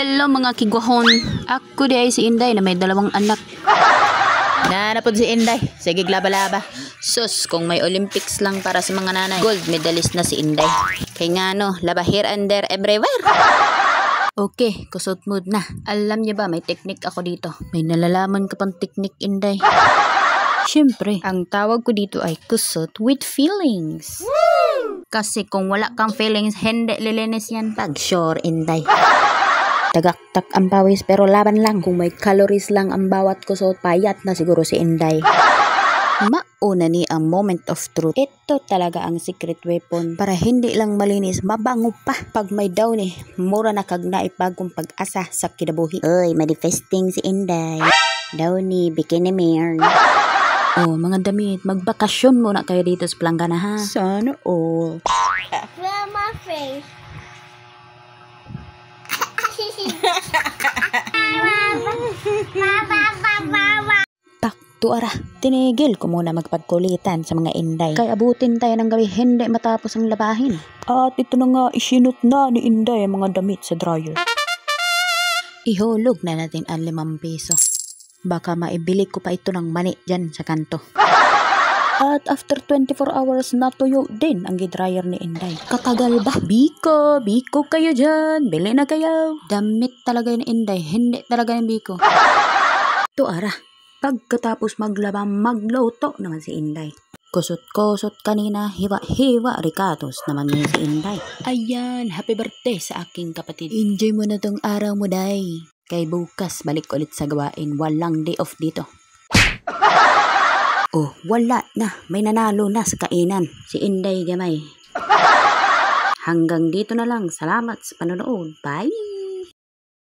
Hello mga kigwahon. Ako di ay si Inday na may 2 anak. Nanapod si Inday. Sige, laba-laba. Sus, kung may Olympics lang para sa mga nanay, gold medalist na si Inday. Kay nga no, laba here and there everywhere. Okay, kusot mood na. Alam niyo ba, may teknik ako dito. May nalalaman ka pang teknik, Inday. Siyempre, ang tawag ko dito ay kusot with feelings. Woo! Kasi kung wala kang feelings, hindi lilinis yan. Pag sure, Inday. Tagaktak ang pawis pero laban lang. Kung may calories lang ang bawat kusot, payat na siguro si Inday. Mauna ni ang moment of truth. Ito talaga ang secret weapon para hindi lang malinis, mabango pa. Pag may daw ni, mura na kag naipagong pag-asa sa kinabuhi. Uy, manifesting si Inday. Daw ni bikini mirror. Oh, mga damit, magbakasyon muna kayo dito sa Planggana ha. Sana all. Feel my face. Takto ara, tinigil ko muna magpagkulitan sa mga Inday. Kaya abutin tayo ng gabi, hindi matapos ang labahin. At ito na nga, isinot na ni Inday ang mga damit sa dryer. Ihulog na natin ang 5 piso. Baka maibili ko pa ito ng mani dyan sa kanto. At after 24 hours, natuyo din ang dryer ni Inday. Katagal ba? Biko kayo dyan. Bili na kayo. Damit talaga ni Inday, hindi talaga ni Biko. Ito ara, pagkatapos maglaba, magluto naman si Inday. Kusot-kusot kanina, hiwa-hiwa, ricatos naman niya si Inday. Ayan, happy birthday sa aking kapatid. Enjoy mo na tong araw mo, Day. Kay bukas, balik ulit sa gawain. Walang day off dito. Oh, wala na. May nanalo na sa kainan. Si Inday Gamay. Hanggang dito na lang. Salamat sa panonood. Bye!